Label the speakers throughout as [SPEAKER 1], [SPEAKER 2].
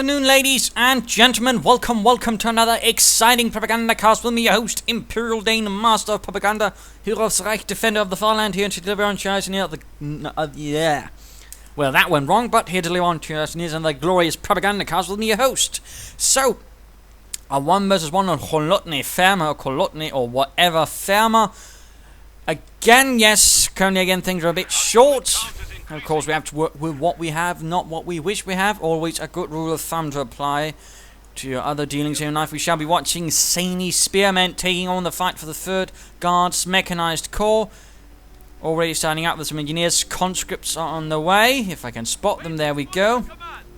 [SPEAKER 1] afternoon, ladies and gentlemen. Welcome to another exciting Propagandacast with me, your host, ImperialDane, Master of Propaganda, Hero of Reich, Defender of the Fatherland, here to deliver on shows and yeah. Well, that went wrong, but here to deliver on shows and another glorious Propagandacast with me, your host. So, a 1 versus 1 on Kholodny Ferma, or Kholodny, or whatever, Ferma. Again, yes, currently again things are a bit short. Of course, we have to work with what we have, not what we wish we have. Always a good rule of thumb to apply to your other dealings here in life. We shall be watching ZanySpearmint taking on the fight for the 3rd Guards Mechanized Corps. Already starting out with some engineers. Conscripts are on the way. If I can spot them, there we go.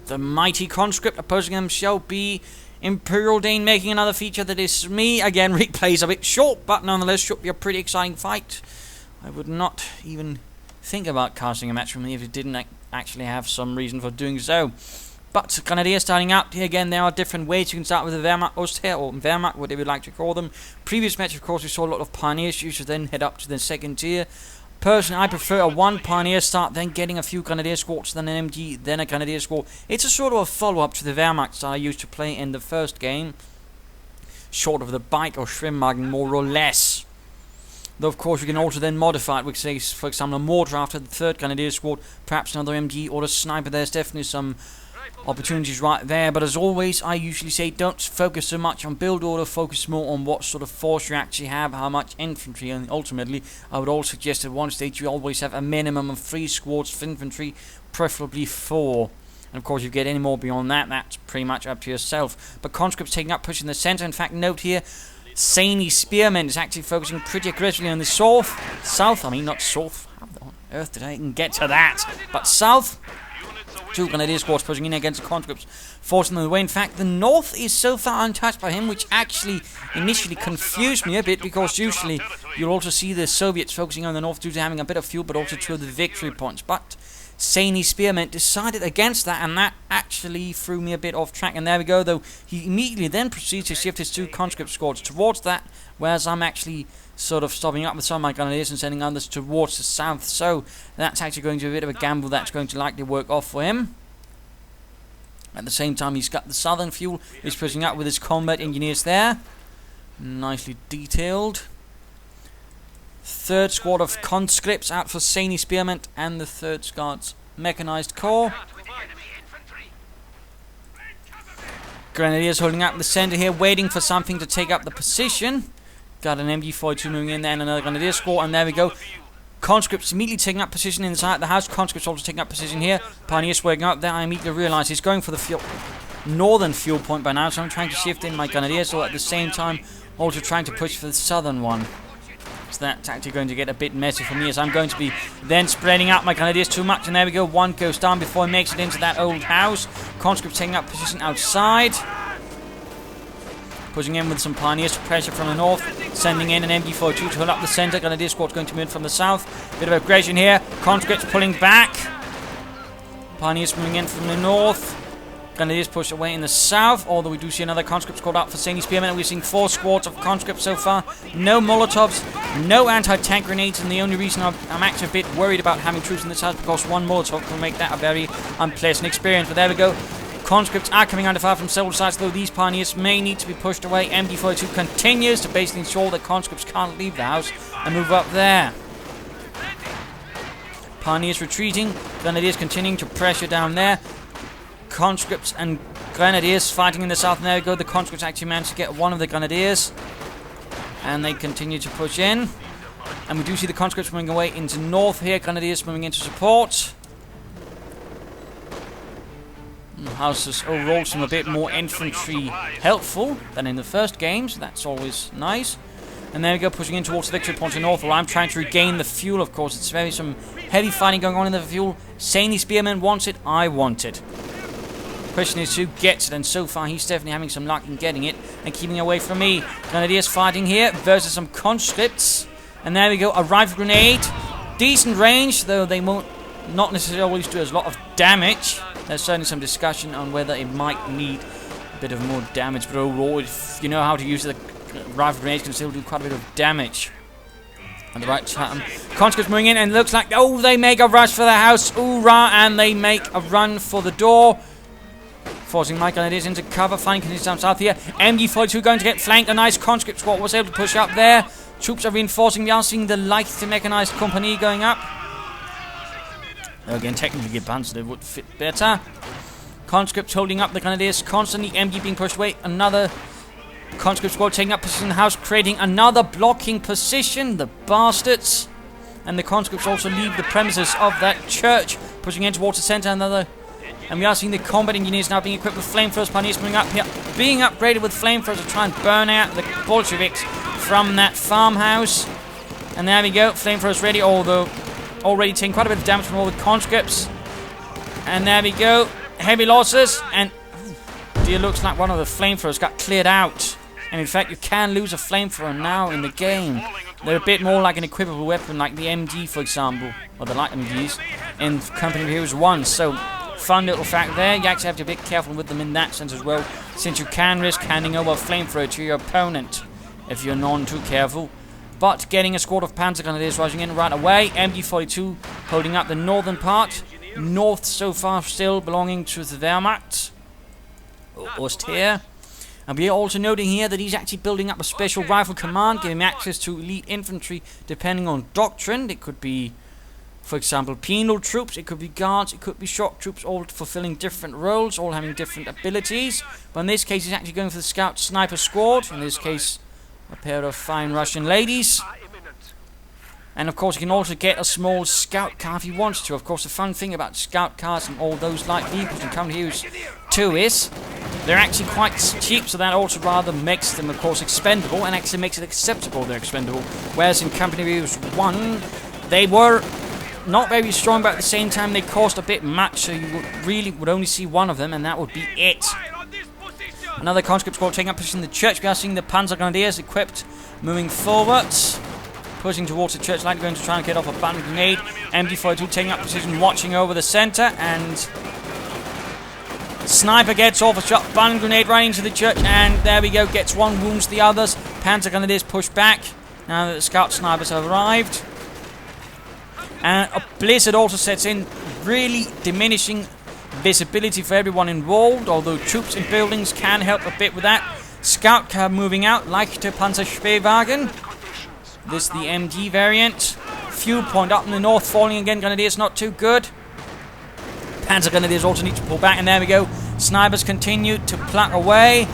[SPEAKER 1] The mighty conscript opposing them shall be ImperialDane, making another feature that is me. Again, replay's a bit short, but nonetheless should be a pretty exciting fight. I would not even think about casting a match for me if it didn't actually have some reason for doing so. But Grenadiers starting out here again, there are different ways. You can start with the Wehrmacht here, or Wehrmacht, whatever you like to call them. Previous match, of course, we saw a lot of pioneers. You should then head up to the 2nd tier. Personally, I prefer a 1 pioneer start, then getting a few grenadier squads, then an MG, then a grenadier squad. It's a sort of a follow-up to the Wehrmacht style I used to play in the first game. Short of the bike or Schwimmwagen, more or less. Though, of course, you can also then modify it. We could say, for example, a mortar after the 3rd Grenadier Squad, perhaps another MG or a sniper. There's definitely some opportunities right there. But as always, I usually say don't focus so much on build order, focus more on what sort of force you actually have, how much infantry, and ultimately, I would also suggest at one stage you always have a minimum of 3 squads of infantry, preferably 4. And of course, if you get any more beyond that, that's pretty much up to yourself. But conscripts taking up, pushing the center. In fact, note here, ZanySpearmint is actually focusing pretty aggressively on the south. How on earth did I even get to that? But south, 2 Grenadier squads pushing in against the conscripts, forcing them away. In fact, the north is so far untouched by him, which actually initially confused me a bit, because usually you'll also see the Soviets focusing on the north due to having a bit of fuel, but also 2 of the victory points. But ZanySpearmint decided against that, and that actually threw me a bit off track. And there we go, though he immediately then proceeds to shift his 2 conscript squads towards that, whereas I'm actually sort of stopping up with some of my grenadiers and sending others towards the south. So that's actually going to be a bit of a gamble that's going to likely work off for him. At the same time, he's got the southern fuel. He's pushing up with his combat engineers there, nicely detailed. 3rd squad of conscripts out for ZanySpearmint and the 3rd Guards Mechanized Corps. Grenadiers holding up the center here, waiting for something to take up the position. Got an MG42 moving in there and another Grenadier squad, and there we go. Conscripts immediately taking up position inside the house. Conscripts also taking up position here. Pioneers waking up there. I immediately realize he's going for the northern fuel point by now, so I'm trying to shift in my Grenadiers, so at the same time also trying to push for the southern one. So that's actually going to get a bit messy for me, as I'm going to be then spreading out my Grenadiers too much. And there we go, 1 goes down before he makes it into that old house. Conscripts taking up position outside, pushing in with some pioneers to pressure from the north, sending in an MG42 to hold up the center. Grenadier squad's going to move in from the south. Bit of aggression here. Conscripts pulling back. Pioneers moving in from the north. Grenadiers push away in the south, although we do see another conscript called out for ZanySpearmint. We're seeing 4 squads of conscripts so far. No Molotovs, no anti-tank grenades, and the only reason I'm actually a bit worried about having troops in this house, because 1 Molotov can make that a very unpleasant experience. But there we go. Conscripts are coming under fire from several sides, though these pioneers may need to be pushed away. MG42 continues to basically ensure that conscripts can't leave the house and move up there. Pioneers retreating, Grenadiers continuing to pressure down there. Conscripts and Grenadiers fighting in the south, and there we go. The conscripts actually managed to get 1 of the Grenadiers, and they continue to push in. And we do see the conscripts moving away into north here. Grenadiers moving into support. Houses overall seem a bit more infantry helpful than in the first game, so that's always nice. And there we go, pushing in towards the victory point in north, while I'm trying to regain the fuel, of course. It's very some heavy fighting going on in the fuel. ZanySpearmint wants it, I want it. Question is who gets it, and so far he's definitely having some luck in getting it and keeping away from me. Grenadiers fighting here versus some conscripts. And there we go, a rifle grenade. Decent range, though they won't not necessarily always do a lot of damage. There's certainly some discussion on whether it might need a bit of more damage, but overall, if you know how to use it, the rifle grenades can still do quite a bit of damage. At the right time, conscripts moving in, and it looks like, oh, they make a rush for the house, hoorah, and they make a run for the door. Forcing my Grenadiers into cover, flanking his down south here. MG42 going to get flanked. A nice conscript squad was able to push up there. Troops are reinforcing. We are seeing the light mechanized company going up. Again, technically Panzer would fit better. Conscripts holding up the Grenadiers constantly. MG being pushed away. Another conscript squad taking up position in the house, creating another blocking position. The bastards. And the conscripts also leave the premises of that church, pushing in towards the center. And we are seeing the combat engineers now being equipped with flamethrowers. Pioneers coming up here, being upgraded with flamethrowers to try and burn out the Bolsheviks from that farmhouse. And there we go, flamethrowers ready, although already taking quite a bit of damage from all the conscripts. And there we go, heavy losses. And dear, looks like one of the flamethrowers got cleared out. And in fact, you can lose a flamethrower now in the game. They're a bit more like an equipable weapon, like the MG, for example, or the light MGs in Company of Heroes 1. So, fun little fact there. You actually have to be a bit careful with them in that sense as well, since you can risk handing over a flamethrower to your opponent if you're none too careful. But getting a squad of Panzer Grenadiers rushing in right away. MG42 holding up the northern part. North so far still belonging to the Wehrmacht. Ost here. And we are also noting here that he's actually building up a special rifle command, giving him access to elite infantry depending on doctrine. It could be, for example, penal troops, it could be guards, it could be shock troops, all fulfilling different roles, all having different abilities. But in this case, he's actually going for the scout sniper squad. In this case, a pair of fine Russian ladies. And of course, he can also get a small scout car if he wants to. Of course, the fun thing about scout cars and all those light vehicles in Company Heroes 2 is they're actually quite cheap, so that also rather makes them, of course, expendable, and actually makes it acceptable they're expendable. Whereas in Company Heroes 1, they were not very strong, but at the same time they cost a bit much, so you would only see one of them, and that would be it. Another conscript squad taking up position in the church. We are seeing the Panzer Grenadiers equipped, moving forwards, pushing towards the church light, going to try and get off a band grenade. MG42 taking up position, watching over the center, and sniper gets off a shot, band grenade right into the church, and there we go, gets one, wounds the others. Panzer Grenadiers push back now that the scout snipers have arrived. And a blizzard also sets in, really diminishing visibility for everyone involved, although troops in buildings can help a bit with that. Scout car moving out, leichte Panzerspähwagen. This is the MG variant. Fuel point up in the north, falling again. Grenadiers not too good. Panzer Grenadiers also need to pull back, and there we go. Snipers continue to pluck away.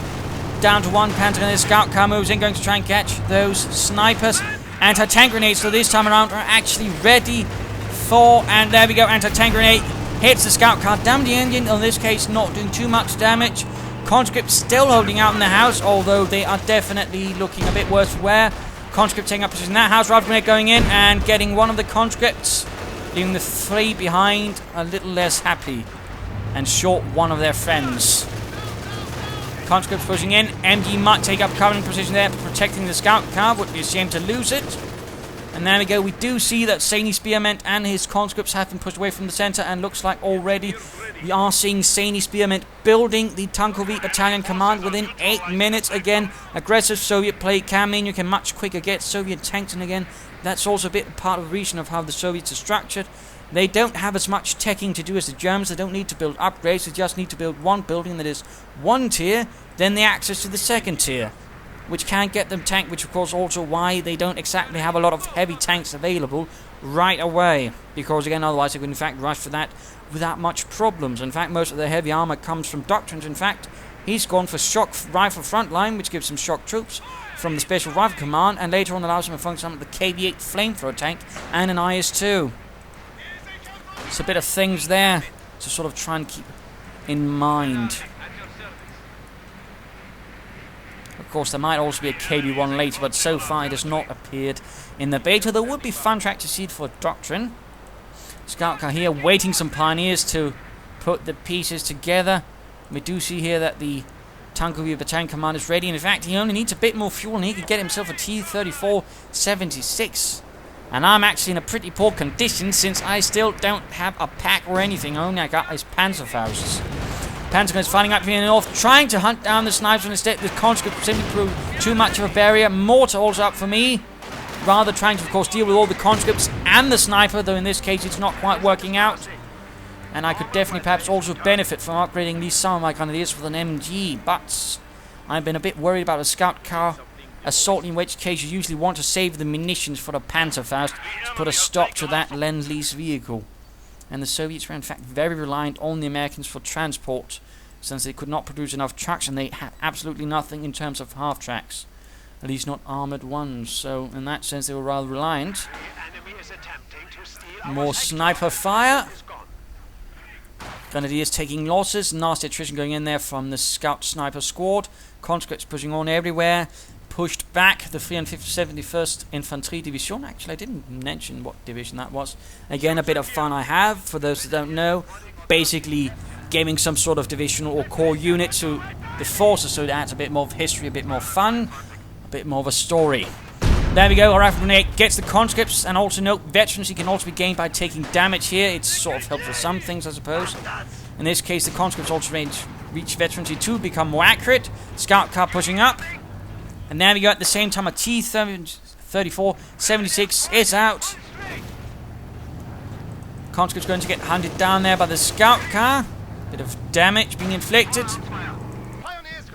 [SPEAKER 1] Down to one Panzer Grenadier. Scout car moves in, going to try and catch those snipers. Anti-tank grenades, so this time around, are actually ready for, and there we go, anti-tank grenade hits the scout car. Damn the engine, in this case not doing too much damage. Conscripts still holding out in the house, although they are definitely looking a bit worse for wear. Conscript taking up position in that house, rifle grenade going in and getting one of the conscripts, leaving the three behind a little less happy and short one of their friends. Conscripts pushing in. MG might take up covering position there, protecting the scout car. Would be a shame to lose it. And there we go. We do see that ZanySpearmint and his conscripts have been pushed away from the center, and looks like already we are seeing ZanySpearmint building the Tankovi Battalion Command within 8 minutes. Again, aggressive Soviet play can mean you can much quicker get Soviet tanks, and again, that's also a bit part of the reason of how the Soviets are structured. They don't have as much teching to do as the Germans. They don't need to build upgrades. They just need to build one building that is one tier, then the access to the second tier, which can get them tank, which of course also why they don't exactly have a lot of heavy tanks available right away, because again otherwise they could in fact rush for that without much problems. In fact, most of their heavy armor comes from doctrines. In fact, he's gone for shock rifle frontline, which gives him shock troops from the special rifle command, and later on allows him to function with the KV-8 flamethrower tank and an IS-2. It's a bit of things there to sort of try and keep in mind. Of course, there might also be a KB1 later, but so far it has not appeared in the beta. There would be fun track to see it for Doctrine. Scout car here, waiting some pioneers to put the pieces together. We do see here that the Tankovi Battalion Command is ready. And in fact, he only needs a bit more fuel, and he could get himself a T-34-76. And I'm actually in a pretty poor condition, since I still don't have a pack or anything. Only I got is Panzerfaust. Panzer is fighting up here in the north, trying to hunt down the snipers, and instead the conscript simply proved too much of a barrier. Mortar also up for me, rather trying to of course deal with all the conscripts and the sniper, though in this case it's not quite working out. And I could definitely perhaps also benefit from upgrading these some of my grenadiers with an MG, but I've been a bit worried about a scout car assault, in which case you usually want to save the munitions for the Panzerfaust to put a stop to that Lend-Lease vehicle. And the Soviets were in fact very reliant on the Americans for transport, since they could not produce enough trucks and they had absolutely nothing in terms of half-tracks. At least not armoured ones, so in that sense they were rather reliant. More sniper fire. Grenadiers taking losses, nasty attrition going in there from the scout sniper squad. Conscripts pushing on everywhere. Pushed back the 371st Infantrie Division. Actually, I didn't mention what division that was. Again, a bit of fun I have, for those that don't know. Basically, giving some sort of divisional or core unit to the forces, so it adds a bit more of history, a bit more fun, a bit more of a story. There we go, our rifle grenade gets the conscripts, and also note, veterancy can also be gained by taking damage here. It sort of helps with some things, I suppose. In this case, the conscripts also reach veterancy 2, become more accurate. Scout car pushing up. And there we go, at the same time, a T-34-76 is out. Conscript's going to get hunted down there by the scout car. Bit of damage being inflicted.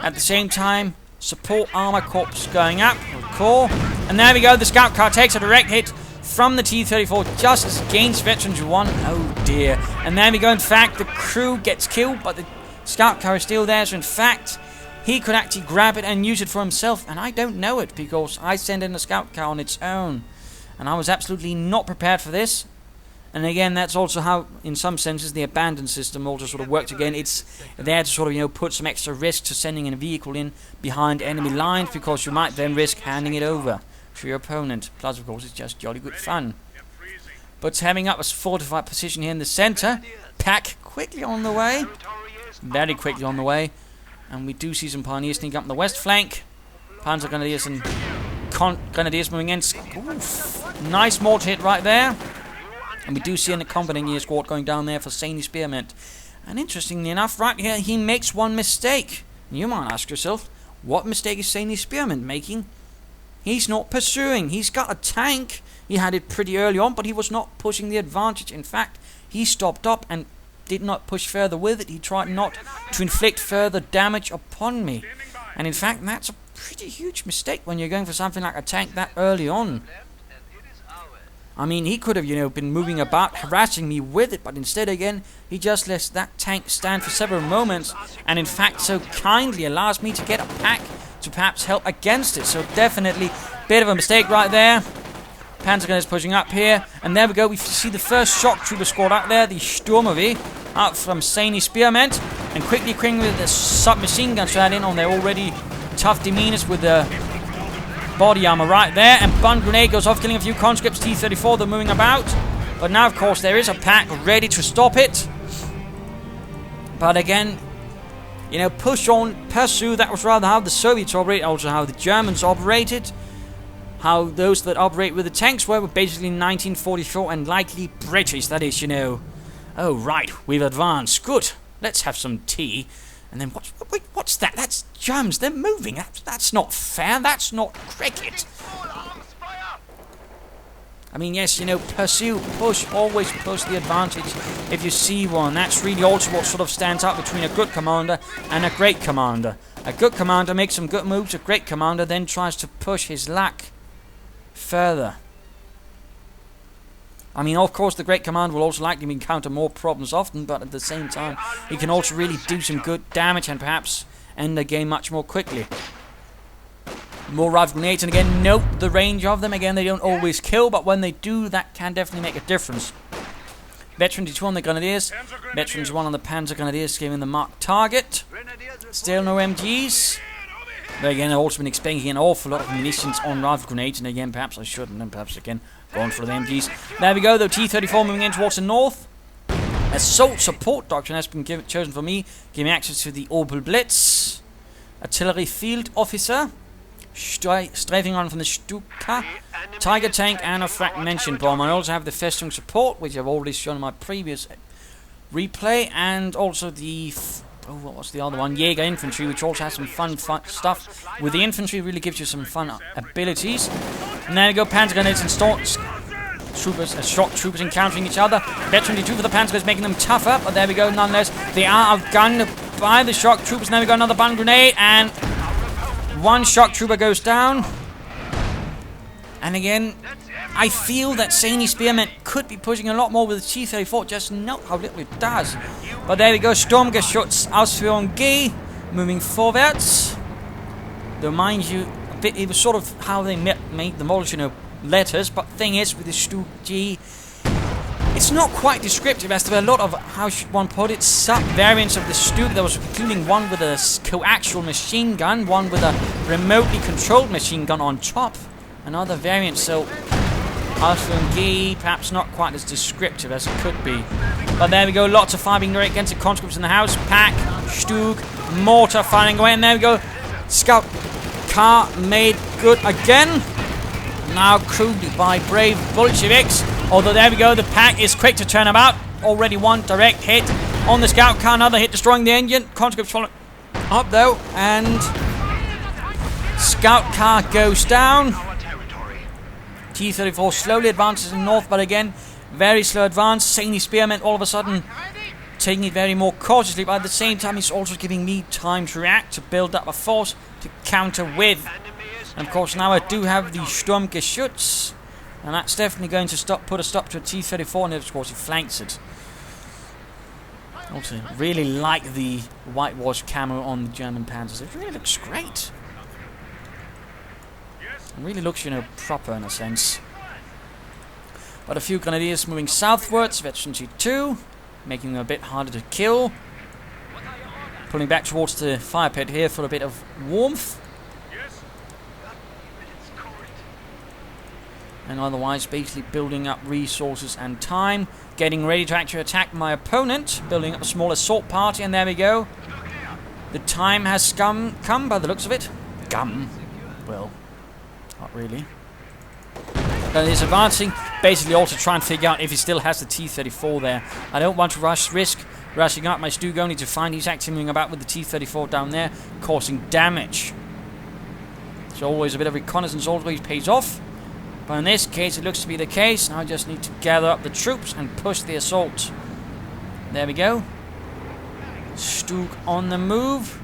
[SPEAKER 1] At the same time, support armor corps going up, core. And there we go, the scout car takes a direct hit from the T-34 just as it gains veterans 1. Oh dear. And there we go, in fact, the crew gets killed, but the scout car is still there, so in fact, he could actually grab it and use it for himself, and I don't know it, because I sent in a scout car on its own. And I was absolutely not prepared for this. And again, that's also how, in some senses, the abandoned system also sort of works again. It's there to sort of, put some extra risk to sending a vehicle in behind enemy lines, because you might then risk handing it over to your opponent. Plus, of course, it's just jolly good fun. But having up a fortified position here in the center, pack quickly on the way. Very quickly on the way. And we do see some Pioneers sneak up on the west flank. Panzer Grenadiers and Grenadiers moving in. Oof. Nice mortar hit right there. And we do see an accompanying squad going down there for ZanySpearmint. And interestingly enough, right here, he makes one mistake. You might ask yourself, what mistake is ZanySpearmint making? He's not pursuing. He's got a tank. He had it pretty early on, but he was not pushing the advantage. In fact, he stopped up and did not push further with it. He tried not to inflict further damage upon me. And in fact, that's a pretty huge mistake when you're going for something like a tank that early on. I mean, he could have, been moving about, harassing me with it, but instead, again, he just lets that tank stand for several moments, and in fact, so kindly allows me to get a pack to perhaps help against it. So definitely, bit of a mistake right there. Panzer is pushing up here, and there we go. We see the first shock trooper squad out there, the Sturmovie, out from ZanySpearmint, and quickly with the submachine guns right in on their already tough demeanors with the body armor right there, and Bun Grenade goes off, killing a few conscripts. T-34, they're moving about, but now, of course, there is a pack ready to stop it. But again, push on, pursue. That was rather how the Soviets operated, also how the Germans operated. How those that operate with the tanks were basically 1944 and likely British, that is, Oh, right, we've advanced. Good. Let's have some tea. And then, what's that? That's Germans. They're moving. That's not fair. That's not cricket. I mean, yes, pursue, push, always push the advantage if you see one. That's really also what sort of stands out between a good commander and a great commander. A good commander makes some good moves. A great commander then tries to push his luck further. I mean, of course, the great commander will also likely encounter more problems often, but at the same time, he can also really do some good damage and perhaps end the game much more quickly. More rifle grenades, and again, note the range of them. Again, they don't always kill, but when they do, that can definitely make a difference. Veteran 2 on the Grenadiers, Veterans 1 on the Panzer Grenadiers, giving the marked target. Still no MGs. But again, I've also been expending an awful lot of munitions on rifle grenades, and again, perhaps I shouldn't, and perhaps again, going for the MGs. There we go, the T-34 moving in towards the north. Assault support doctrine has been chosen for me, giving access to the Opel Blitz. Artillery field officer. Strafing on from the Stuka. Tiger tank and a fragmentation bomb. I also have the Festung support, which I've already shown in my previous replay, and also the... what was the other one? Jaeger infantry, which also has some fun stuff. With the infantry, really gives you some fun abilities. And there we go, Panzer Grenadiers and shock troopers encountering each other. Veteran D2 for the Panzer is making them tougher, but there we go, nonetheless. They are outgunned by the shock troopers. Now we got another bundle grenade, and one shock trooper goes down. And again, I feel that ZanySpearmint could be pushing a lot more with the T-34, just note how little it does. But there we go, Sturmgeschütz Ausführung G, moving forwards. Though mind you, it was sort of how they made the models, you know, letters, but thing is, with the Stug G, it's not quite descriptive, as there are a lot of, how should one put it, sub-variants of the Stug. There was including one with a coaxial machine gun, one with a remotely controlled machine gun on top, and other variants, so Ausführung G, perhaps not quite as descriptive as it could be. But there we go, lots of fire being directed against the conscripts in the house. Pack, Stug, mortar firing away, and there we go, scout car made good again. Now crewed by brave Bolsheviks. Although there we go, the pack is quick to turn about. Already one direct hit on the scout car, another hit destroying the engine. Conscripts following up though, and scout car goes down. T-34 slowly advances in north, but again, very slow advance. ZanySpearmint all of a sudden taking it very more cautiously, but at the same time he's also giving me time to react, to build up a force to counter with. And of course now I do have the Sturmgeschütz, and that's definitely going to put a stop to a T-34, and of course he flanks it. Also, really like the whitewash camo on the German Panzers. It really looks great. It really looks, you know, proper in a sense. But a few Grenadiers moving southwards, Veteran G2, making them a bit harder to kill. Pulling back towards the fire pit here for a bit of warmth. And otherwise basically building up resources and time. Getting ready to actually attack my opponent. Building up a small assault party, and there we go. The time has come by the looks of it. Well, not really. But he's advancing. Basically also trying to figure out if he still has the T-34 there. I don't want to risk rushing up my Stug only to find he's actually moving about with the T-34 down there, causing damage. So always a bit of reconnaissance always pays off. But in this case, it looks to be the case. Now I just need to gather up the troops and push the assault. There we go. Stug on the move.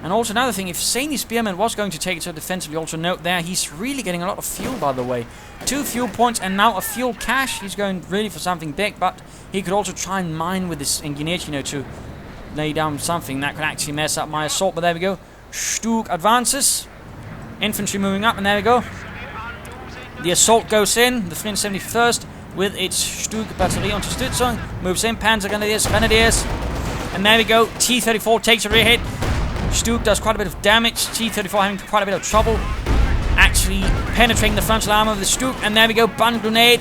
[SPEAKER 1] And also another thing, if ZanySpearmint was going to take it so defensively, also note there, he's really getting a lot of fuel, by the way. 2 fuel points and now a fuel cache. He's going really for something big, but he could also try and mine with this engineer, you know, to lay down something that could actually mess up my assault. But there we go. Stug advances. Infantry moving up, and there we go. The assault goes in. The 371st with its Stug Batterie Unterstützung moves in. Panzer Grenadiers. And there we go. T-34 takes a rear hit. Stug does quite a bit of damage. T-34 having quite a bit of trouble actually penetrating the frontal armor of the Stug. And there we go. Bundle grenade.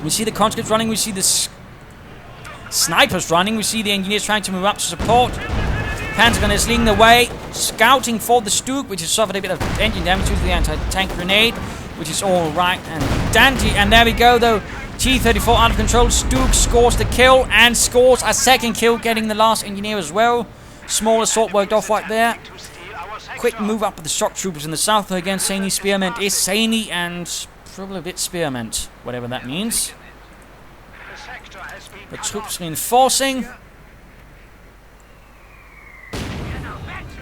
[SPEAKER 1] We see the conscripts running. We see the snipers running. We see the engineers trying to move up to support. Panzer Grenadiers leading the way, scouting for the Stug, which has suffered a bit of engine damage due to the anti-tank grenade, which is all right and dandy. And there we go, though. T-34 out of control. Stug scores the kill and scores a second kill, getting the last engineer as well. Small assault worked off right there. Quick move up with the shock troopers in the south against ZanySpearmint is Zany and probably a bit Spearmint, whatever that means. The troops reinforcing.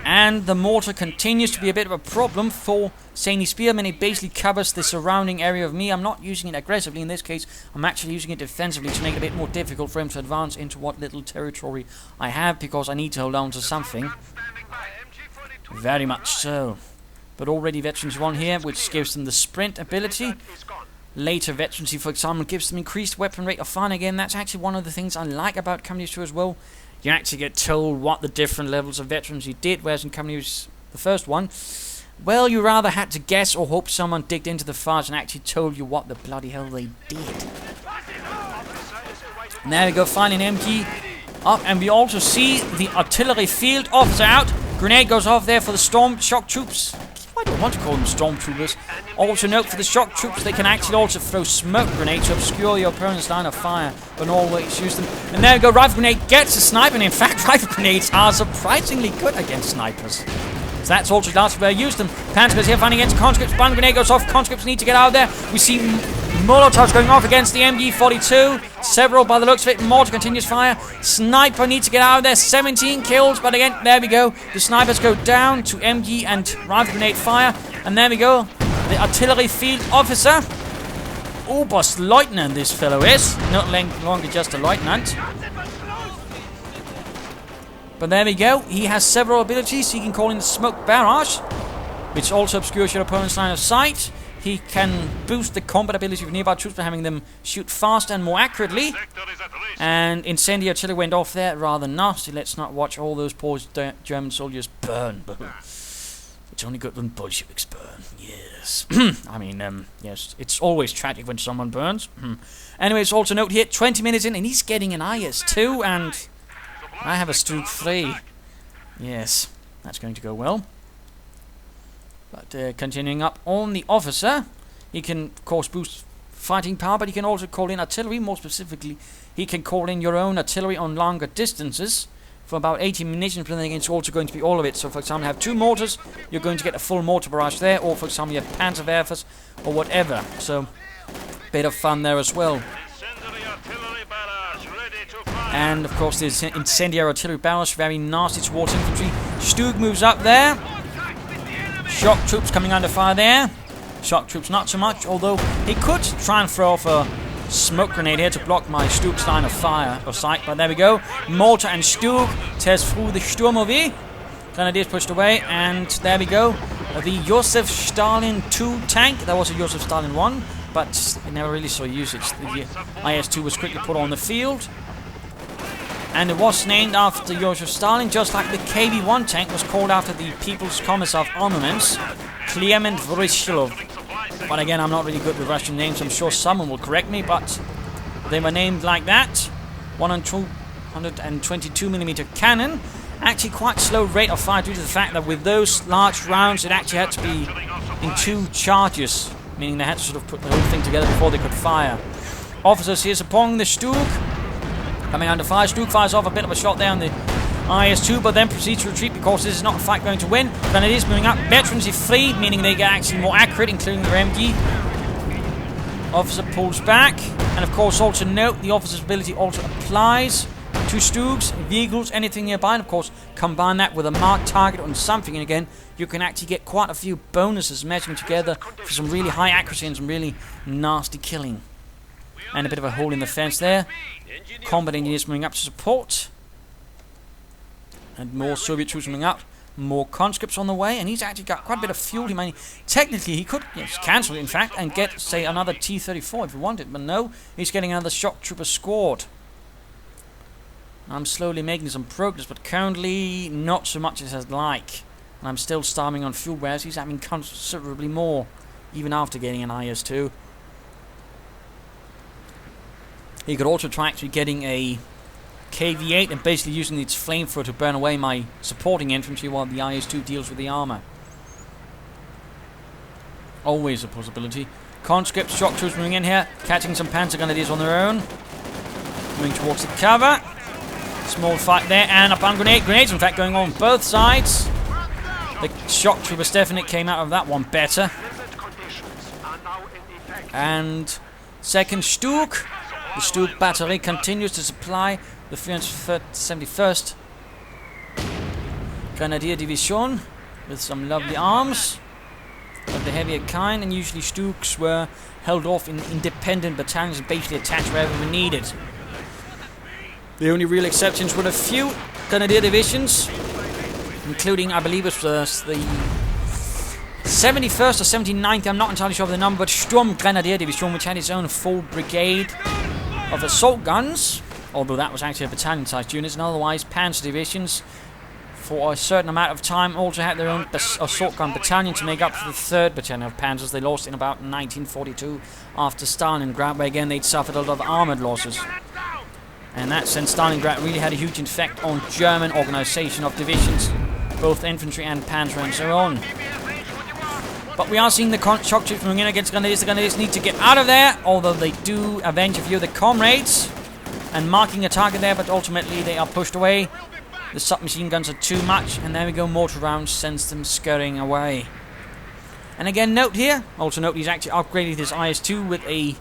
[SPEAKER 1] And the mortar continues to be a bit of a problem for ZanySpearmint. It basically covers the surrounding area of me. I'm not using it aggressively in this case. I'm actually using it defensively to make it a bit more difficult for him to advance into what little territory I have, because I need to hold on to something. Very much so. But already Veterans 1 here, which gives them the sprint ability. Later Veterancy, for example, gives them increased weapon rate of fire. Again, that's actually one of the things I like about Company 2 as well. You actually get told what the different levels of Veterancy did, whereas in Company 2, the first one, well, you rather had to guess or hope someone digged into the files and actually told you what the bloody hell they did. And there we go, finally an MG up, and we also see the artillery field officer out. Grenade goes off there for the storm shock troops. I don't want to call them stormtroopers. Also note, for the shock troops, they can actually also throw smoke grenades to obscure your opponent's line of fire, but not always use them. And there we go, rifle grenade gets a sniper, and in fact, rifle grenades are surprisingly good against snipers. So that's also the last where I used them. Panzers here fighting against conscripts. Bomb grenade goes off. Conscripts need to get out of there. We see Molotovs going off against the MG42. Several by the looks of it. Mortar continues fire. Sniper needs to get out of there. 17 kills. But again, there we go. The snipers go down to MG and rifle grenade fire. And there we go. The artillery field officer. Oberstleutnant this fellow is. Not longer just a lieutenant. But there we go. He has several abilities. He can call in the smoke barrage, which also obscures your opponent's line of sight. He can boost the combat ability of nearby troops by having them shoot faster and more accurately. And incendiary artillery went off there. Rather nasty. Let's not watch all those poor German soldiers burn. It's only good when Bolsheviks burn. Yes. I mean, yes, it's always tragic when someone burns. Anyways, also note here, 20 minutes in, and he's getting an IS-2, and I have a Stroop 3. Yes, that's going to go well. But continuing up on the officer, he can, of course, boost fighting power, but he can also call in artillery. More specifically, he can call in your own artillery on longer distances for about 80 munitions, but then it's also going to be all of it. So, for example, you have 2 mortars, you're going to get a full mortar barrage there, or, for example, you have Panzerwerfers or whatever. So, bit of fun there as well. And, of course, there's incendiary artillery barrage, very nasty towards infantry. Stug moves up there. Shock troops coming under fire there. Shock troops not so much, although he could try and throw off a smoke grenade here to block my Stug's line of fire or sight. But there we go. Mortar and Stug tears through the Sturmovie. Grenadiers pushed away, and there we go. The Joseph Stalin 2 tank. That was a Joseph Stalin 1, but I never really saw usage. The IS-2 was quickly put on the field. And it was named after Joseph Stalin, just like the KV-1 tank was called after the People's Commissar of Armaments, Clement Voroshilov. But again, I'm not really good with Russian names. I'm sure someone will correct me, but they were named like that. 122mm cannon. Actually quite slow rate of fire due to the fact that with those large rounds, it actually had to be in 2 charges, meaning they had to sort of put the whole thing together before they could fire. Officers here supporting the Stug. Coming under fire. Stug fires off a bit of a shot there on the IS-2, but then proceeds to retreat because this is not a fight going to win. Grenadiers moving up. Veterans are free, meaning they get actually more accurate, including their MG. Officer pulls back. And of course, also note the officer's ability also applies to Stugs, vehicles, anything nearby. And of course, combine that with a marked target on something, and again, you can actually get quite a few bonuses matching together for some really high accuracy and some really nasty killing. And a bit of a hole in the fence there. Combat engineers moving up to support. And more Soviet troops moving up. More conscripts on the way. And he's actually got quite a bit of fuel. I mean, technically, he could cancel it, in fact, and get, say, another T-34 if he wanted. But no, he's getting another shock trooper squad. I'm slowly making some progress, but currently not so much as I'd like. And I'm still starving on fuel, whereas he's having considerably more, even after getting an IS-2. He could also try actually getting a KV-8 and basically using its flamethrower to burn away my supporting infantry while the IS-2 deals with the armour. Always a possibility. Conscripts, shock troops moving in here, catching some Panzer Grenadiers on their own. Moving towards the cover. Small fight there, and a bomb grenade. Grenades, in fact, going on both sides. The shock trooper Stefanik came out of that one better. And second Stug. The Stug battery continues to supply the 371st Grenadier Division with some lovely arms of the heavier kind, and usually Stugs were held off in independent battalions and basically attached wherever we needed. The only real exceptions were a few Grenadier divisions, including, I believe it was the 71st or 79th, I'm not entirely sure of the number, but Sturm Grenadier Division, which had its own full brigade of assault guns, although that was actually a battalion-sized unit, and otherwise Panzer divisions for a certain amount of time also had their own assault gun battalion to make up for the 3rd battalion of Panzers they lost in about 1942 after Stalingrad, where again they'd suffered a lot of armoured losses. And in that sense, Stalingrad really had a huge effect on German organisation of divisions, both infantry and panzer and so on. But we are seeing the shock troops moving in against Grenadiers. The Grenadiers need to get out of there, although they do avenge a few of the comrades and marking a target there, but ultimately they are pushed away. The submachine guns are too much, and there we go, mortar rounds sends them scurrying away. And again, note here, also note he's actually upgraded his IS-2 with a,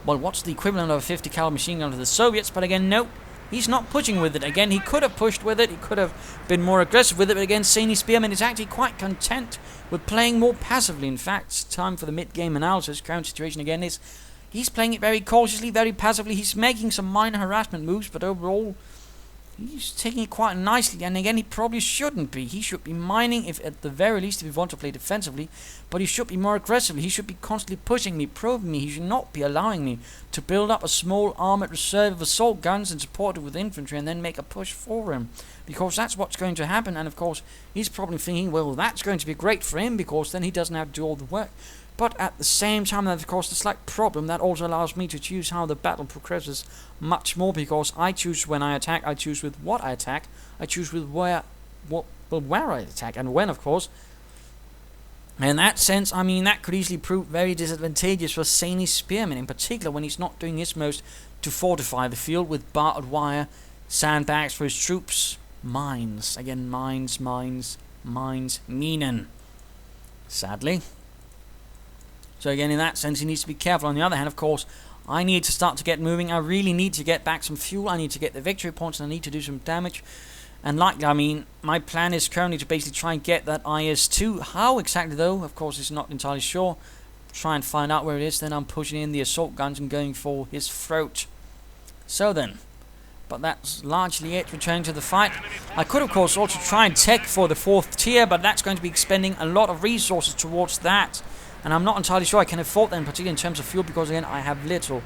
[SPEAKER 1] well, what's the equivalent of a 50 caliber machine gun to the Soviets, but again, note, he's not pushing with it. Again, he could have pushed with it, he could have been more aggressive with it, but again, ZanySpearmint is actually quite content with playing more passively. In fact, it's time for the mid-game analysis. Current situation again is, he's playing it very cautiously, very passively. He's making some minor harassment moves, but overall, he's taking it quite nicely. And again, he probably shouldn't be. He should be mining, if at the very least, if he wants to play defensively. But he should be more aggressively. He should be constantly pushing me, probing me. He should not be allowing me to build up a small armoured reserve of assault guns and support it with infantry and then make a push for him. Because that's what's going to happen. And of course, he's probably thinking, well, that's going to be great for him because then he doesn't have to do all the work. But at the same time, of course, the slight problem that also allows me to choose how the battle progresses much more, because I choose when I attack, I choose with what I attack, I choose with where I attack, and when, of course. In that sense, I mean, that could easily prove very disadvantageous for ZanySpearmint, in particular when he's not doing his most to fortify the field with barbed wire, sandbags for his troops, mines. Again, mines, minen. Sadly. So again, in that sense, he needs to be careful. On the other hand, of course, I need to start to get moving. I really need to get back some fuel. I need to get the victory points, and I need to do some damage. And I mean, my plan is currently to basically try and get that IS-2. How exactly, though, of course, is not entirely sure. Try and find out where it is. Then I'm pushing in the assault guns and going for his throat. So then, but that's largely it. Returning to the fight. I could, of course, also try and tech for the 4th tier, but that's going to be expending a lot of resources towards that. And I'm not entirely sure I can afford that, in particular in terms of fuel, because again, I have little.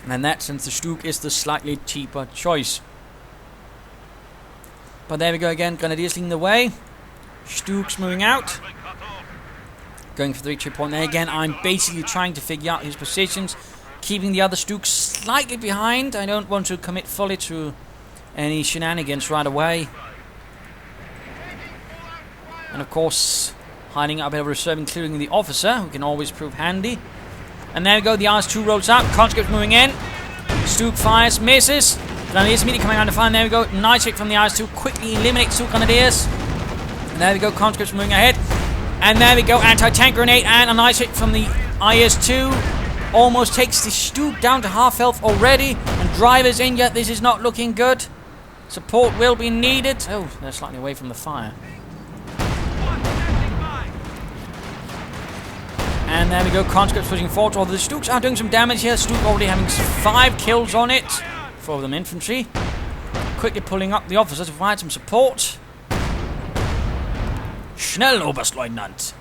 [SPEAKER 1] And in that sense, the Stug is the slightly cheaper choice. But there we go again, Grenadiers leading the way. Stug's moving out. Going for the victory point there again. I'm basically trying to figure out his positions, keeping the other Stugs slightly behind. I don't want to commit fully to any shenanigans right away. And of course, hiding up a reserve, including the officer, who can always prove handy. And there we go, the IS-2 rolls out, conscripts moving in. Stug fires, misses. Grenadiers immediately coming under fire, and there we go, nice hit from the IS-2, quickly eliminates 2 Grenadiers. And there we go, conscripts moving ahead. And there we go, anti-tank grenade, and a nice hit from the IS-2. Almost takes the Stug down to half health already, and drivers in yet, this is not looking good. Support will be needed. Oh, they're slightly away from the fire. And there we go, conscripts pushing forward. Although the Stugs are doing some damage here. Stug already having 5 kills on it. 4 of them infantry. Quickly pulling up the officer to provide some support. Schnell, Oberstleutnant.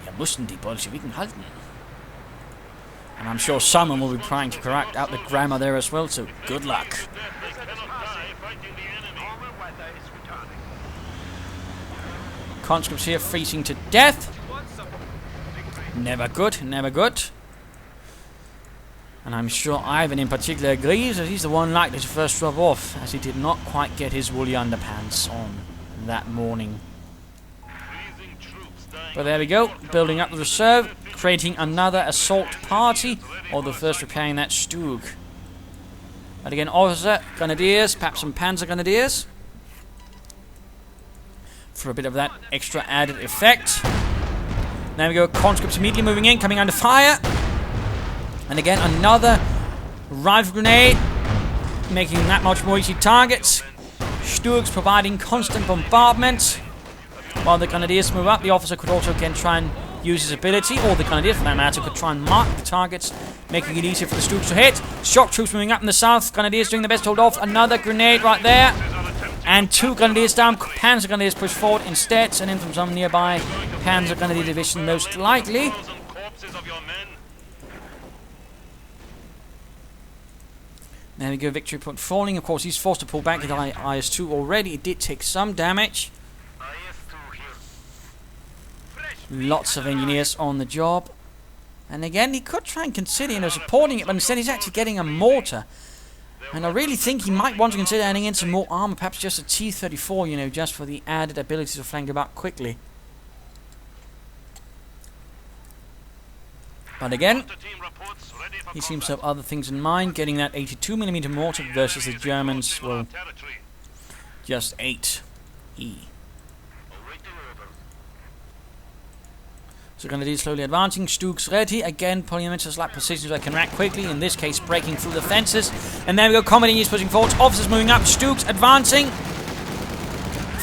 [SPEAKER 1] Wir mussten die Bolschewiken halten. And I'm sure someone will be trying to correct out the grammar there as well, so good luck. Conscripts here freezing to death. Never good, never good. And I'm sure Ivan in particular agrees that he's the one likely to first drop off, as he did not quite get his woolly underpants on that morning. But there we go, building up the reserve, creating another assault party, or the first repairing that Stug. But again, officer, Grenadiers, perhaps some Panzer Grenadiers, for a bit of that extra added effect. There we go, conscripts immediately moving in, coming under fire. And again, another rifle grenade, making that much more easy targets. Stugs providing constant bombardment. While the Grenadiers move up, the officer could also again try and use his ability, or the Grenadiers for that matter, could try and mark the targets, making it easier for the Stugs to hit. Shock troops moving up in the south, Grenadiers doing their best to hold off. Another grenade right there. And 2 Grenadiers down, Panzer Grenadiers push forward instead, sent in from some nearby Panzer Grenadier Division most likely. There we go, victory point falling. Of course, he's forced to pull back with IS-2 already. It did take some damage. Lots of engineers on the job. And again, he could try and consider, supporting it, but instead he's actually getting a mortar. And I really think he might want to consider adding in some more armor, perhaps just a T-34, just for the added ability to flank about quickly. But again, he seems to have other things in mind, getting that 82mm mortar versus the Germans, well, Just 8 E. So Grenadiers slowly advancing, Stooks ready, again pulling them into select positions where they can react quickly, in this case breaking through the fences. And there we go, Combat Engineers pushing forwards, officers moving up, Stooks advancing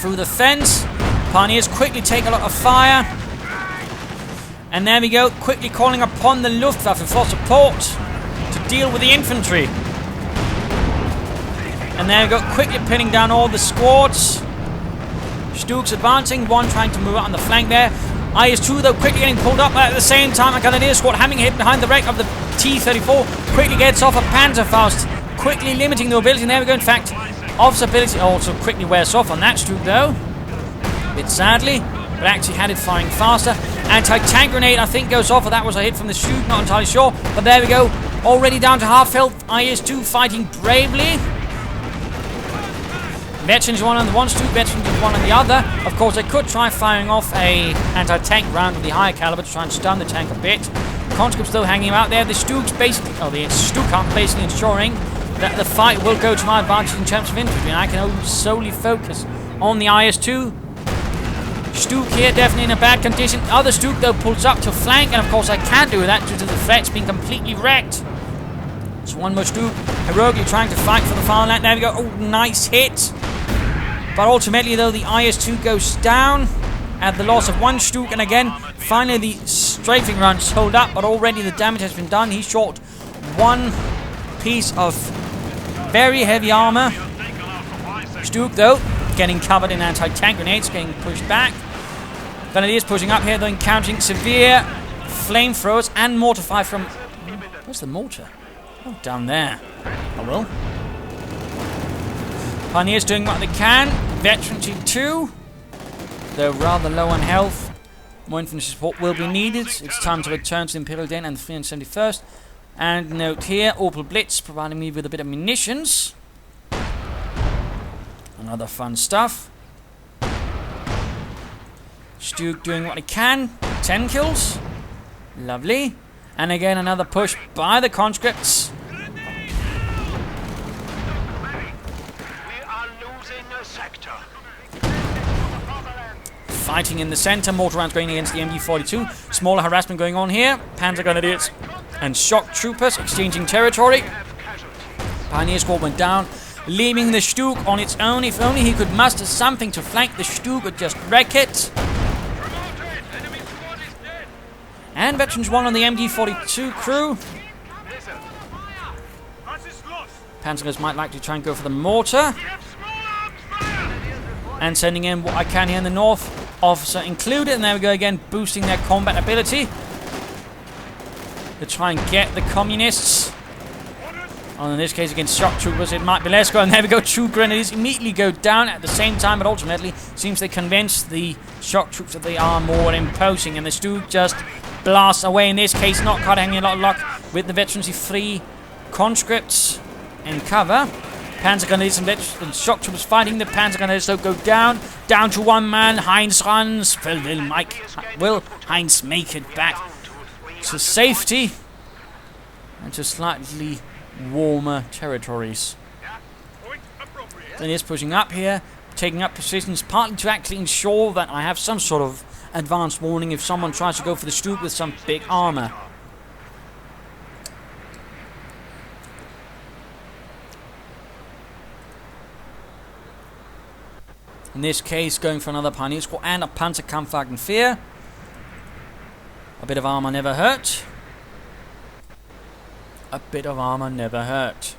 [SPEAKER 1] through the fence. Pioneers quickly take a lot of fire. And there we go, quickly calling upon the Luftwaffe for support to deal with the infantry. And there we go, quickly pinning down all the squads. Stooks advancing, one trying to move out on the flank there. IS-2 though quickly getting pulled up at the same time. A Grenadier squad having hit behind the wreck of the T-34. Quickly gets off a Panzerfaust, quickly limiting the ability. And there we go, in fact, officer ability also quickly wears off on that Stook though. A bit sadly, but actually had it firing faster. Anti-tank grenade I think goes off, or that was a hit from the Stook, not entirely sure. But there we go, already down to half health. IS-2 fighting bravely. Veterans one on the one Stook, veterans one on the other. Of course, they could try firing off a anti-tank round with the higher caliber to try and stun the tank a bit. Conscripts still hanging out there. The Stooks basically, the Stook are basically ensuring that the fight will go to my advantage in terms of infantry, and I can only solely focus on the IS-2. Stook here definitely in a bad condition. Other Stook though pulls up to flank, and of course I can't do that due to the threats being completely wrecked. So one more Stook heroically trying to fight for the farmland. There we go. Oh, nice hit. But ultimately, though, the IS-2 goes down at the loss of one Stook. And again, finally the strafing runs hold up, but already the damage has been done. He shot one piece of very heavy armor. Stook, though, getting covered in anti-tank grenades, getting pushed back. Grenadiers pushing up here, though, encountering severe flamethrowers and mortar fire from... Where's the mortar? Oh, down there. Oh, well. Pioneers doing what they can. Veterans 2, they're rather low on health. More infantry support will be needed. It's time to return to the ImperialDane and the 371st. And note here, Opel Blitz providing me with a bit of munitions. And other fun stuff. Stook doing what he can. 10 kills. Lovely. And again, another push by the conscripts. Fighting in the center, mortar rounds going against the MG42. Smaller harassment going on here. Panzer Grenadiers and shock troopers exchanging territory. Pioneer squad went down, leaving the Stook on its own. If only he could muster something to flank the Stook or just wreck it. And Veterans 1 on the MG42 crew. Panzers might like to try and go for the mortar. And sending in what I can here in the north. Officer included, and there we go again, boosting their combat ability to try and get the communists. Oh, in this case against shock troopers, it might be less go. And there we go, two Grenadiers immediately go down at the same time, but ultimately seems they convince the shock troops that they are more imposing, and the Stook just blasts away. In this case, not quite having a lot of luck with the Veterans 3 conscripts in cover. Panzer Grenadiers and shock troopers fighting. The Panzer Grenadiers don't go down to one man. Heinz runs. Will Heinz make it back to safety and to slightly warmer territories? Grenadiers pushing up here, taking up positions, partly to actually ensure that I have some sort of advanced warning if someone tries to go for the Stook with some big armor. In this case, going for another Pioneer squad and a Panzerkampfwagen. A bit of armor never hurt. A bit of armor never hurt.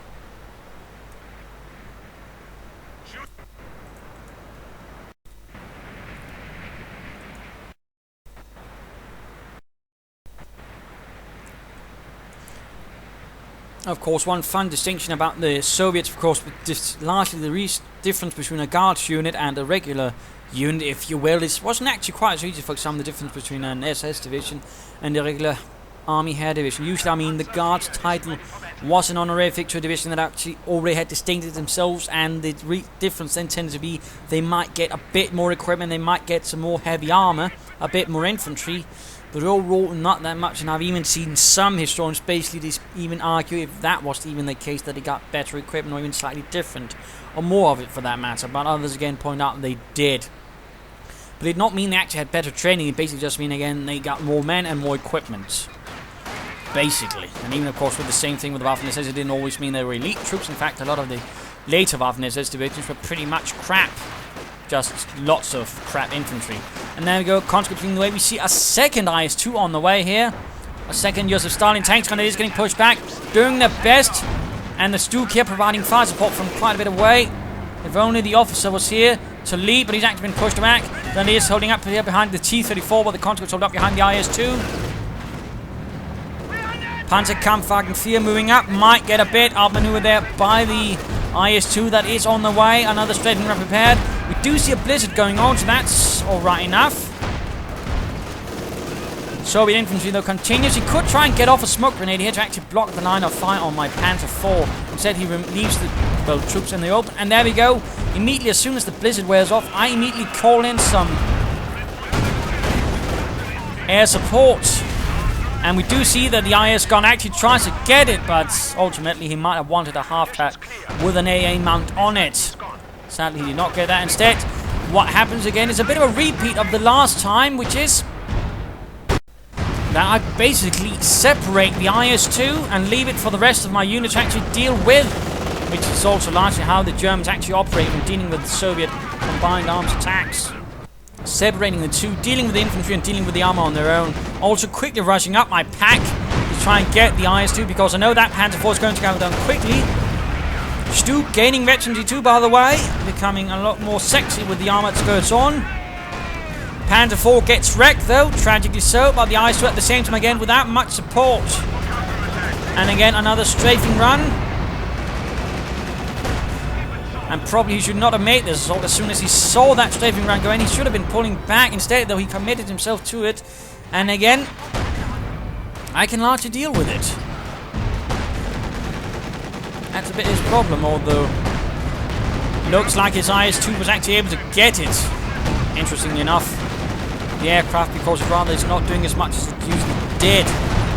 [SPEAKER 1] Of course, one fun distinction about the Soviets, of course, with largely the difference between a Guards unit and a regular unit, if you will, it wasn't actually quite as easy for example the difference between an SS division and a regular Army Air Division. Usually, I mean, the Guards title was an honorific to a division that actually already had distincted themselves, and the difference then tended to be they might get a bit more equipment, they might get some more heavy armor, a bit more infantry, but overall not that much, and I've even seen some historians basically even argue if that was even the case, that they got better equipment or even slightly different, or more of it for that matter, but others again point out they did. But it did not mean they actually had better training, it basically just mean again they got more men and more equipment. Basically. And even of course with the same thing with the Waffen-SS, it didn't always mean they were elite troops. In fact, a lot of the later Waffen-SS divisions were pretty much crap. Just lots of crap infantry. And there we go, conscripting the way. We see a second IS-2 on the way here. A second Joseph Stalin tank grenadiers getting pushed back, doing their best. And the Stuk here providing fire support from quite a bit away. If only the officer was here to lead, but he's actually been pushed back. Grenadiers holding up here behind the T-34, while the conscripts hold up behind the IS-2. Panzerkampfwagen 4 moving up, might get a bit outmaneuvered there by the IS-2 that is on the way. Another strafing run prepared. We do see a blizzard going on, so that's alright enough. Soviet infantry though continues. He could try and get off a smoke grenade here to actually block the line of fire on my Panzer 4. Instead he leaves the troops in the open, and there we go. Immediately as soon as the blizzard wears off, I immediately call in some air support. And we do see that the IS gun actually tries to get it, but ultimately he might have wanted a half-track with an AA mount on it. Sadly, he did not get that. Instead, what happens again is a bit of a repeat of the last time, which is that I basically separate the IS-2 and leave it for the rest of my unit to actually deal with, which is also largely how the Germans actually operate when dealing with the Soviet combined arms attacks. Separating the two, dealing with the infantry and dealing with the armor on their own. Also quickly rushing up my pack to try and get the IS-2, because I know that Panzer 4 is going to go down quickly. Stuk gaining veterancy too, by the way, becoming a lot more sexy with the armored skirts on. Panzer 4 gets wrecked though, tragically so, but the IS-2 at the same time again without much support. And again another strafing run. And probably he should not have made this assault as soon as he saw that strafing run going. He should have been pulling back. Instead, though, he committed himself to it. And again, I can largely deal with it. That's a bit his problem, although looks like his IS-2 was actually able to get it. Interestingly enough, the aircraft, because rather is not doing as much as it usually did.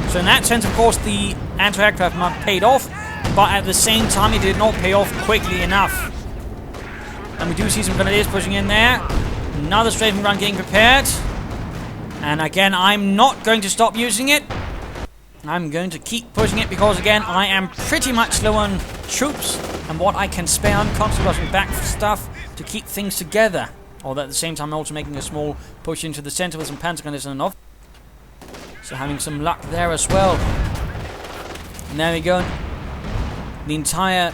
[SPEAKER 1] So in that sense, of course, the anti-aircraft mud paid off, but at the same time, it did not pay off quickly enough. And we do see some grenadiers pushing in there. Another strafing run getting prepared. And again, I'm not going to stop using it. I'm going to keep pushing it because, again, I am pretty much low on troops. And what I can spare, I'm constantly rushing back for stuff to keep things together. Although at the same time, I'm also making a small push into the center with some panzer grenadiers and enough. So having some luck there as well. And there we go. The entire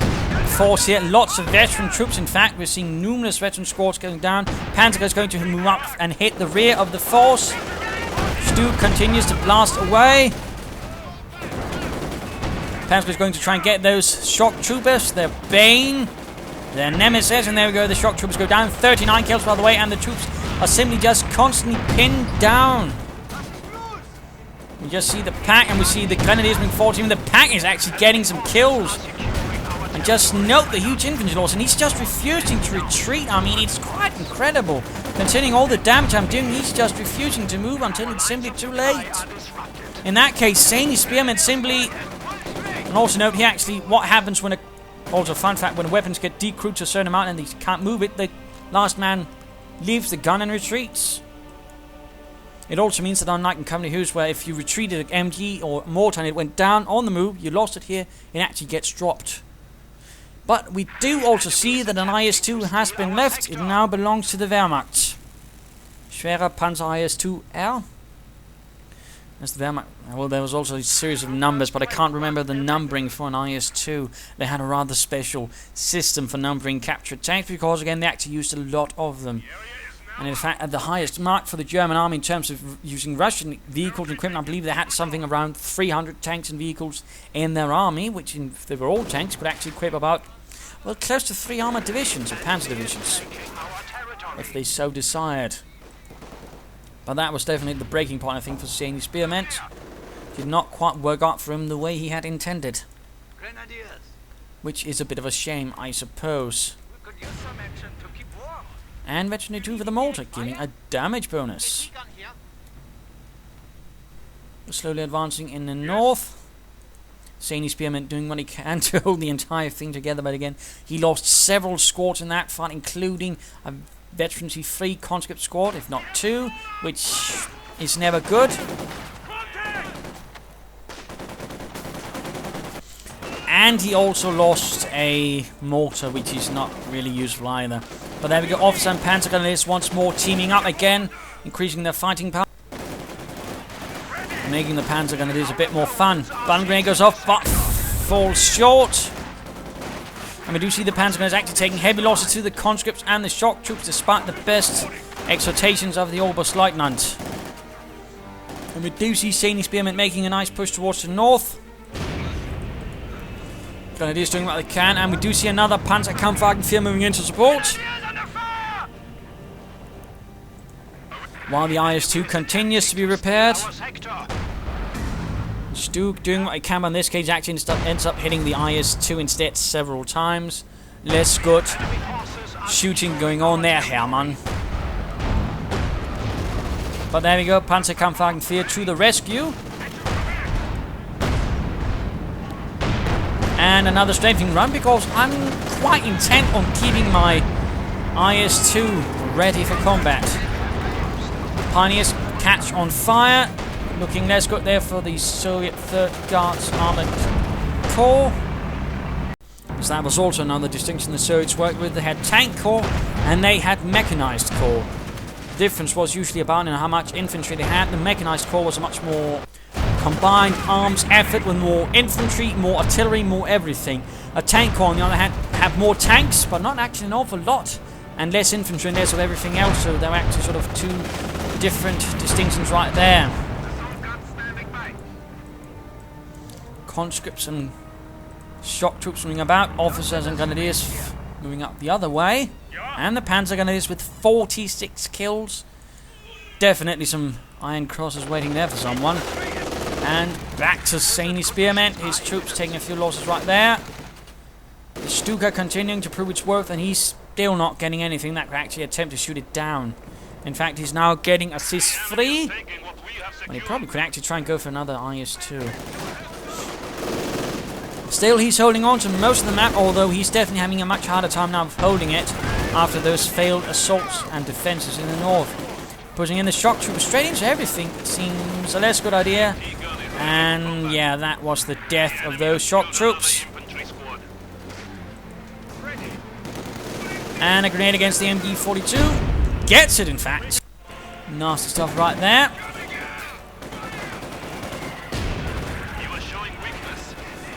[SPEAKER 1] force here, lots of veteran troops. In fact, we're seeing numerous veteran squads going down. Panzer is going to move up and hit the rear of the force. Stuk continues to blast away. Panzer is going to try and get those shock troopers, their bane, their nemesis, and there we go, the shock troopers go down. 39 kills by the way, and the troops are simply just constantly pinned down. We just see the pack, and we see the grenadiers being fought. Even the pack is actually getting some kills. And just note the huge infantry loss, and he's just refusing to retreat. I mean, it's quite incredible. Considering all the damage I'm doing, he's just refusing to move until it's simply too late. In that case, ZanySpearmint simply... And also note here, actually, what happens when a... Also, fun fact, when weapons get decrewed to a certain amount and they can't move it, the last man leaves the gun and retreats. It also means that unlike in Company Who's, where if you retreated an MG or mortar and it went down on the move, you lost it here, it actually gets dropped. But we do also see that an IS-2 has been left. It now belongs to the Wehrmacht. Schwerer Panzer IS-2R. That's the Wehrmacht. Well, there was also a series of numbers, but I can't remember the numbering for an IS-2. They had a rather special system for numbering captured tanks, because again, they actually used a lot of them. And in fact, at the highest mark for the German army in terms of using Russian vehicles and equipment, I believe they had something around 300 tanks and vehicles in their army, which, if they were all tanks, could actually equip about, well, close to 3 armored divisions or panzer divisions, if they so desired. But that was definitely the breaking point, I think, for ZanySpearmint. Did not quite work out for him the way he had intended. Which is a bit of a shame, I suppose. And veteran 2 for the mortar, giving a damage bonus. slowly advancing in the north. ZanySpearmint doing what he can to hold the entire thing together, but again, he lost several squads in that fight, including a veterancy 3 conscript squad, if not 2, which is never good. And he also lost a mortar, which is not really useful either. But there we go, Officer and Panzer Grenadiers once more teaming up again, increasing their fighting power, making the Panzer Grenadiers a bit more fun. Button grenade goes off, but falls short. And we do see the Panzer Grenadiers actually taking heavy losses to the conscripts and the shock troops, despite the best exhortations of the Oberstleutnant. And we do see ZanySpearmint making a nice push towards the north. Grenadiers doing what they can, and we do see another Panzerkampfwagen moving in to support. While the IS-2 continues to be repaired. Stuke doing what he can, but in this case actually ends up hitting the IS-2 instead several times. Less good shooting going on there, Hermann. But there we go, Panzerkampfwagen 4 to the rescue. And another strafing run, because I'm quite intent on keeping my IS-2 ready for combat. Pioneers catch on fire. Looking less good there for the Soviet 3rd Guards Armored Corps. So that was also another distinction the Soviets worked with. They had tank corps and they had mechanized corps. The difference was usually about in how much infantry they had. The mechanized corps was a much more combined arms effort with more infantry, more artillery, more everything. A tank corps on the other hand had more tanks, but not actually an awful lot, and less infantry and less of everything else, so there were actually sort of two different distinctions right there. Conscripts and shock troops moving about, officers and grenadiers moving up the other way, and the Panzer Grenadiers with 46 kills. Definitely some Iron Crosses waiting there for someone. And back to ZanySpearmint, his troops taking a few losses right there. The Stuka continuing to prove its worth, and he's still not getting anything that could actually attempt to shoot it down. In fact, he's now getting assist 3, but he probably could actually try and go for another IS-2. Still, he's holding on to most of the map, although he's definitely having a much harder time now of holding it after those failed assaults and defenses in the north. Putting in the shock troops straight into everything seems a less good idea. And yeah, that was the death of those shock troops. And a grenade against the MG-42. Gets it, in fact. Nasty stuff right there.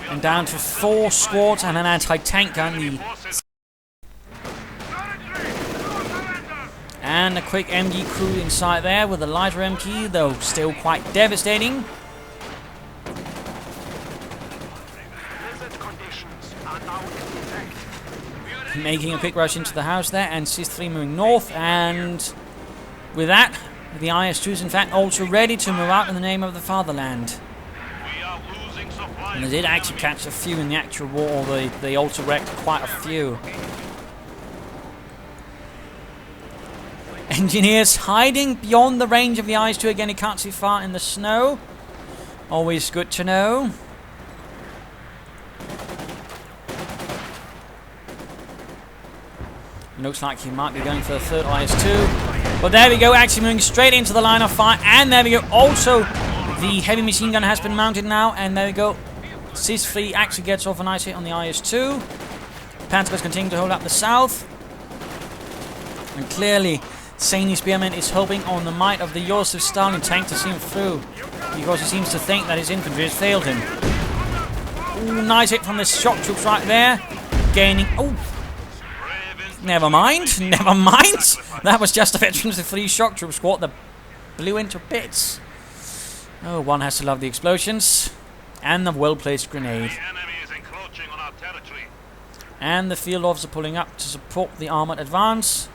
[SPEAKER 1] And down to 4 squads and an anti-tank gun. And a quick MG crew inside there with a lighter MG, though still quite devastating. Making a quick rush into the house there, and CIS-3 moving north, and with that, the IS-2 is in fact also ready to move out in the name of the fatherland. And they did actually catch a few in the actual war, although they also wrecked quite a few. Engineers hiding beyond the range of the IS-2. Again, he can't see far in the snow. Always good to know. Looks like he might be going for the 3rd IS-2. But there we go, actually moving straight into the line of fire. And there we go. Also, the heavy machine gun has been mounted now. And there we go. CIS-3 actually gets off a nice hit on the IS-2. Panzers continue to hold up the south. And clearly, ZanySpearmint is hoping on the might of the Joseph Stalin tank to see him through, because he seems to think that his infantry has failed him. Ooh, nice hit from the shock troops right there. Gaining... Oh! Never mind. Never mind. That was just a veterans of 3 shock troop squad that blew into bits. Oh, one has to love the explosions. And the well-placed grenade. And the field officer pulling up to support the armoured advance.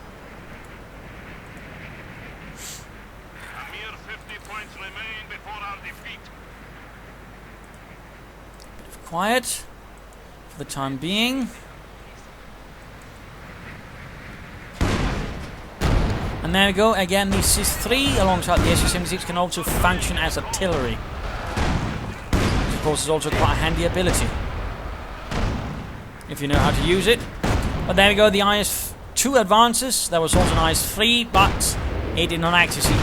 [SPEAKER 1] Quiet for the time being. And there we go, again the CIS-3 alongside the Su-76 can also function as artillery. course, is also quite a handy ability if you know how to use it. But there we go, the IS-2 advances. There was also an IS-3, but it did not actually see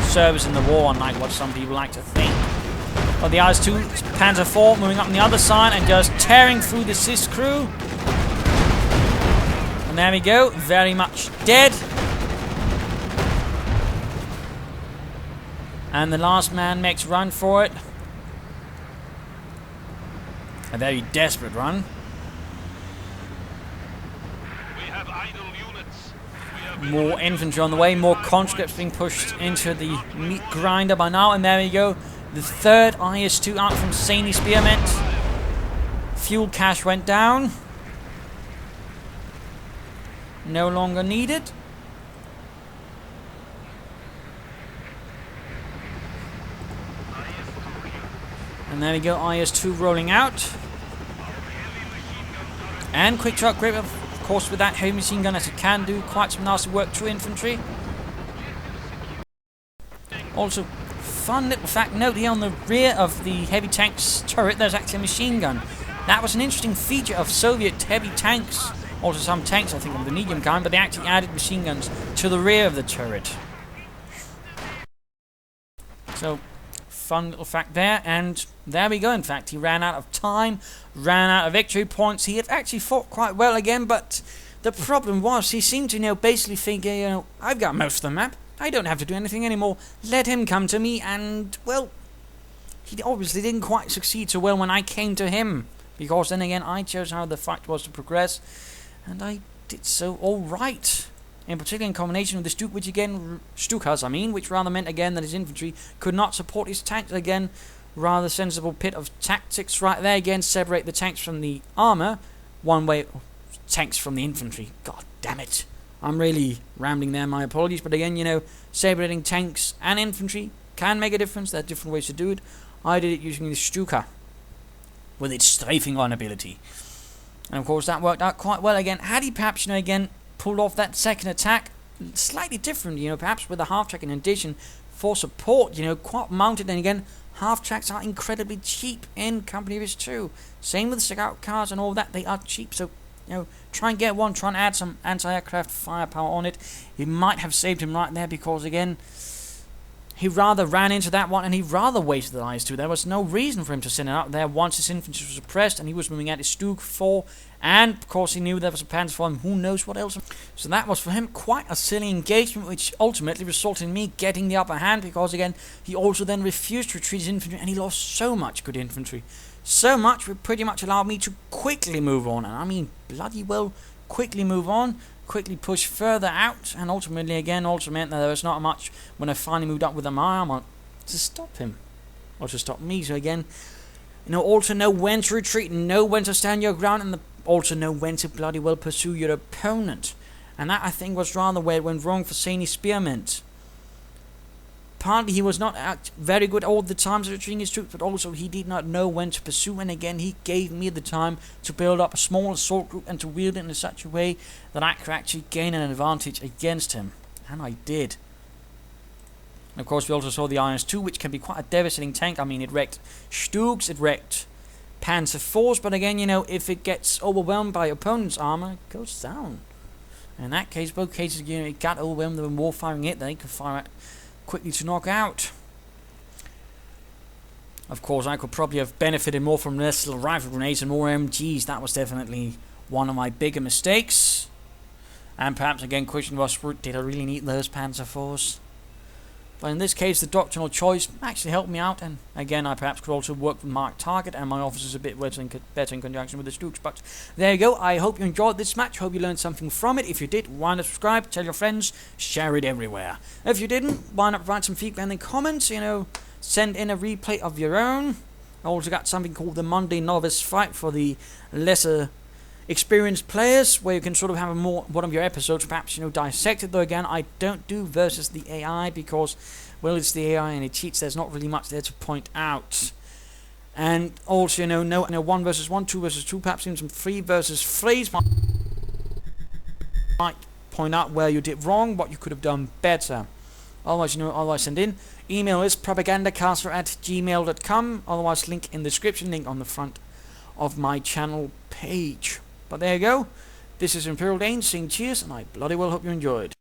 [SPEAKER 1] service in the war, unlike what some people like to think. But the IS-2 Panzer IV moving up on the other side and just tearing through the CIS crew. And there we go, very much dead. And the last man makes run for it. A very desperate run. More infantry on the way, more conscripts being pushed into the meat grinder by now, and there we go. The third IS-2 out from ZanySpearmint. Fuel cache went down. No longer needed. And there we go, IS-2 rolling out. And quick shot grip, of course, with that heavy machine gun, as it can do quite some nasty work through infantry. Also, fun little fact note here, on the rear of the heavy tanks turret there's actually a machine gun. That was an interesting feature of Soviet heavy tanks. Also some tanks, I think, of the medium kind, but they actually added machine guns to the rear of the turret. So, fun little fact there, and there we go. In fact, he ran out of time, ran out of victory points. He had actually fought quite well again, but the problem was he seemed to, basically figure, I've got most of the map. I don't have to do anything anymore. Let him come to me, and, well, he obviously didn't quite succeed so well when I came to him. Because then again, I chose how the fight was to progress, and I did so alright. In particular in combination with the Stukas, which rather meant again that his infantry could not support his tanks again. Rather sensible bit of tactics right there again. Separate the tanks from the armour. One way, tanks from the infantry. God damn it. I'm really rambling there, my apologies. But again, separating tanks and infantry can make a difference. There are different ways to do it. I did it using the Stuka with its strafing on ability. And of course that worked out quite well again. Had he perhaps, again, pulled off that second attack slightly different, perhaps with a half-track in addition for support, quite mounted. And again, half-tracks are incredibly cheap in Company Division 2. Same with the scout cars and all that, they are cheap, so, try and get one, try and add some anti-aircraft firepower on it. It might have saved him right there, because again, he rather ran into that one, and he rather waited the IS-2. There was no reason for him to send it out there once his infantry was suppressed, and he was moving at his Stuk 4, and of course he knew there was a Panzer for him, who knows what else. So that was for him quite a silly engagement, which ultimately resulted in me getting the upper hand, because again, he also then refused to retreat his infantry, and he lost so much good infantry. So much, it pretty much allowed me to quickly move on, and I mean bloody well quickly move on. Quickly push further out, and ultimately again also meant that there was not much when I finally moved up with my armor to stop him, or to stop me. So again, also know when to retreat, know when to stand your ground, and also know when to bloody well pursue your opponent. And that, I think, was rather where it went wrong for ZanySpearmint. Partly he was not very good all the times at retreating his troops, but also he did not know when to pursue, and again he gave me the time to build up a small assault group and to wield it in such a way that I could actually gain an advantage against him. And I did. And of course we also saw the IS-2, which can be quite a devastating tank. I mean, it wrecked Stuks, it wrecked Panzer IVs, but again, if it gets overwhelmed by opponent's armor, it goes down. In that case, both cases, it got overwhelmed when war firing it, then it could fire it quickly to knock out. Of course, I could probably have benefited more from less little rifle grenades and more MGs. That was definitely one of my bigger mistakes. And perhaps again, question was, did I really need those Panzer IVs? But in this case, the doctrinal choice actually helped me out, and again, I perhaps could also work with marked target and my officers a bit better in conjunction with the Stuks. But there you go. I hope you enjoyed this match. Hope you learned something from it. If you did, why not subscribe, tell your friends, share it everywhere. If you didn't, why not write some feedback in the comments, send in a replay of your own. I also got something called the Monday Novice Fight for the lesser experienced players, where you can sort of have one of your episodes perhaps dissected. Though again, I don't do versus the AI, because well, it's the AI and it cheats. There's not really much there to point out. And also no 1 versus 1, 2 versus 2, perhaps even some 3 versus 3s might point out where you did wrong, what you could have done better. Otherwise, otherwise send in. Email is propagandacaster@gmail.com. Otherwise, link in the description, link on the front of my channel page. But there you go. This is ImperialDane saying cheers, and I bloody well hope you enjoyed.